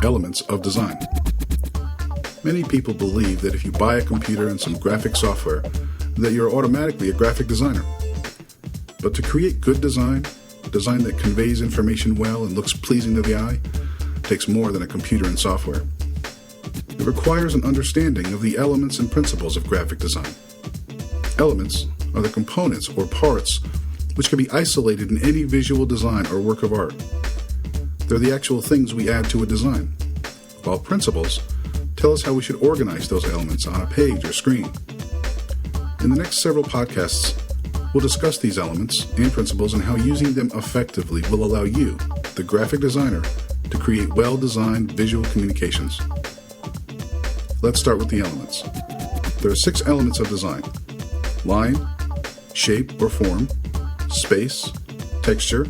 Elements of design. Many people believe that if you buy a computer and some graphic software, that you're automatically a graphic designer. But to create good design that conveys information well and looks pleasing to the eye, takes more than a computer and software. It requires an understanding of the elements and principles of graphic design. Elements are the components or parts which can be isolated in any visual design or work of art. They're the actual things we add to a design, while principles tell us how we should organize those elements on a page or screen. In the next several podcasts, we'll discuss these elements and principles and how using them effectively will allow you, the graphic designer, to create well-designed visual communications. Let's start with the elements. There are 6 elements of design: line, shape or form, space, texture,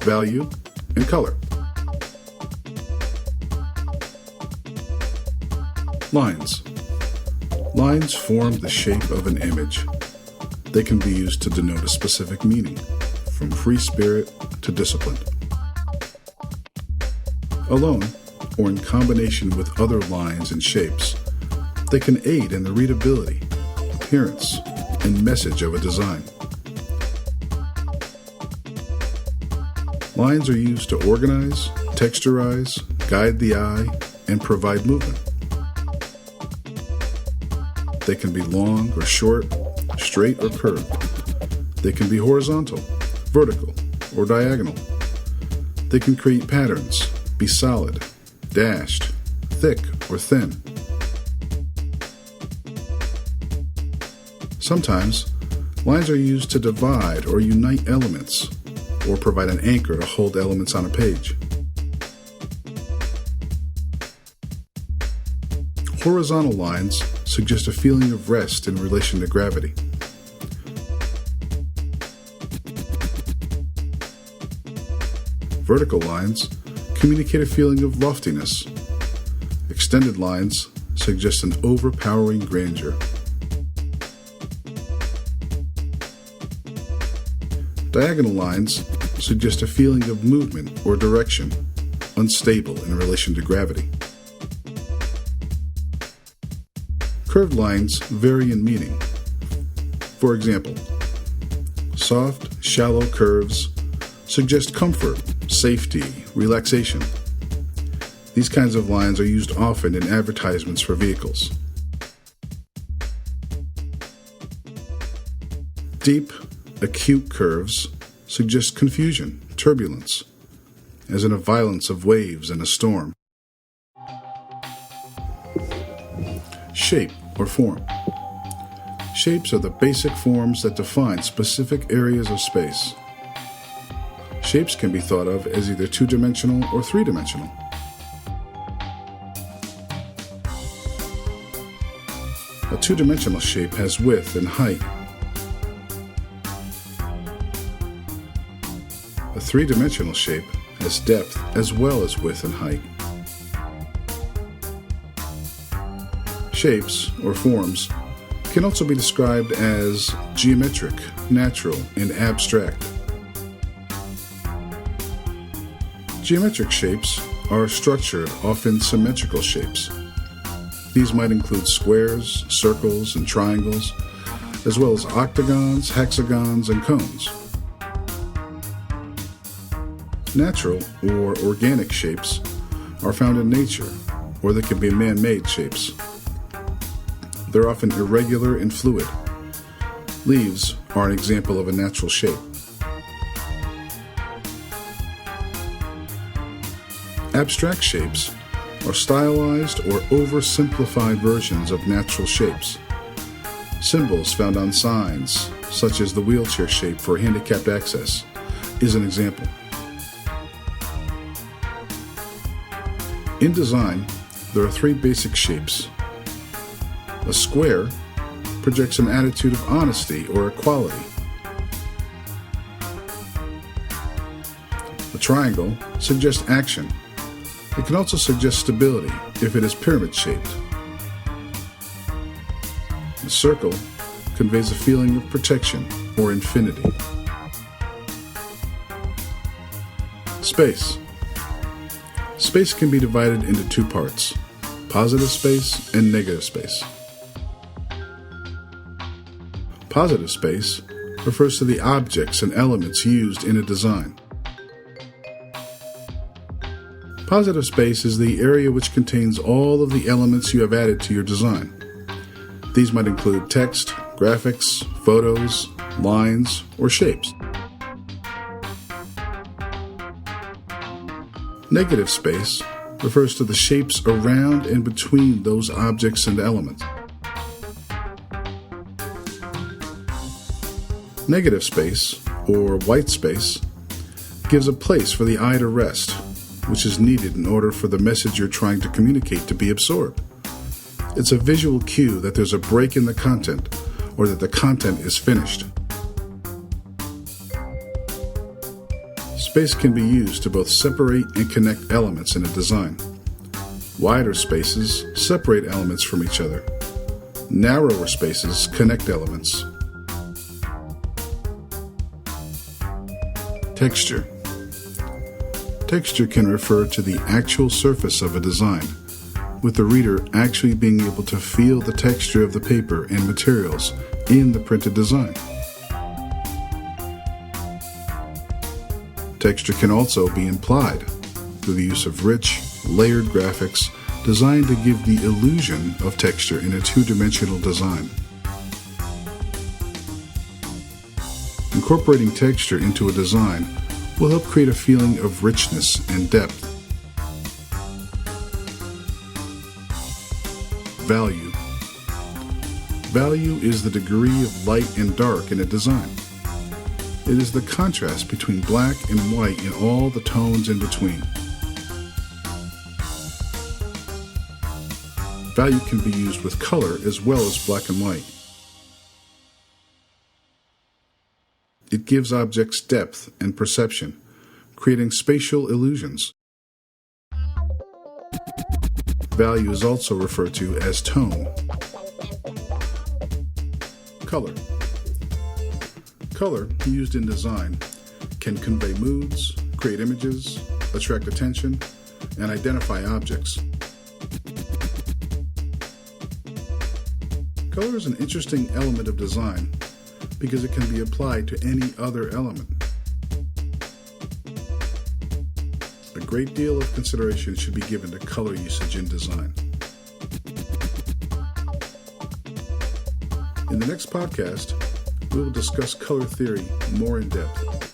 value, and color. Lines. Lines form the shape of an image. They can be used to denote a specific meaning, from free spirit to discipline. Alone, or in combination with other lines and shapes, they can aid in the readability, appearance, and message of a design. Lines are used to organize, texturize, guide the eye, and provide movement. They can be long or short, straight or curved. They can be horizontal, vertical, or diagonal. They can create patterns, be solid, dashed, thick, or thin. Sometimes, lines are used to divide or unite elements, or provide an anchor to hold elements on a page. Horizontal lines suggest a feeling of rest in relation to gravity. Vertical lines communicate a feeling of loftiness. Extended lines suggest an overpowering grandeur. Diagonal lines suggest a feeling of movement or direction, unstable in relation to gravity. Curved lines vary in meaning. For example, soft, shallow curves suggest comfort, safety, relaxation. These kinds of lines are used often in advertisements for vehicles. Deep, acute curves suggest confusion, turbulence, as in a violence of waves in a storm. Shape or form. Shapes are the basic forms that define specific areas of space. Shapes can be thought of as either two-dimensional or three-dimensional. A two-dimensional shape has width and height. A three-dimensional shape has depth as well as width and height. Shapes, or forms, can also be described as geometric, natural, and abstract. Geometric shapes are structured, often symmetrical shapes. These might include squares, circles, and triangles, as well as octagons, hexagons, and cones. Natural or organic shapes are found in nature, or they can be man-made shapes. They're often irregular and fluid. Leaves are an example of a natural shape. Abstract shapes are stylized or oversimplified versions of natural shapes. Symbols found on signs, such as the wheelchair shape for handicapped access, is an example. In design, there are 3 basic shapes. A square projects an attitude of honesty or equality. A triangle suggests action. It can also suggest stability if it is pyramid-shaped. A circle conveys a feeling of protection or infinity. Space. Space can be divided into two parts: positive space and negative space. Positive space refers to the objects and elements used in a design. Positive space is the area which contains all of the elements you have added to your design. These might include text, graphics, photos, lines, or shapes. Negative space refers to the shapes around and between those objects and elements. Negative space, or white space, gives a place for the eye to rest, which is needed in order for the message you're trying to communicate to be absorbed. It's a visual cue that there's a break in the content, or that the content is finished. Space can be used to both separate and connect elements in a design. Wider spaces separate elements from each other. Narrower spaces connect elements. Texture. Texture can refer to the actual surface of a design, with the reader actually being able to feel the texture of the paper and materials in the printed design. Texture can also be implied through the use of rich, layered graphics designed to give the illusion of texture in a two-dimensional design. Incorporating texture into a design will help create a feeling of richness and depth. Value. Value is the degree of light and dark in a design. It is the contrast between black and white in all the tones in between. Value can be used with color as well as black and white. It gives objects depth and perception, creating spatial illusions. Value is also referred to as tone. Color. Color, used in design, can convey moods, create images, attract attention, and identify objects. Color is an interesting element of design because it can be applied to any other element. A great deal of consideration should be given to color usage in design. In the next podcast, we will discuss color theory more in depth.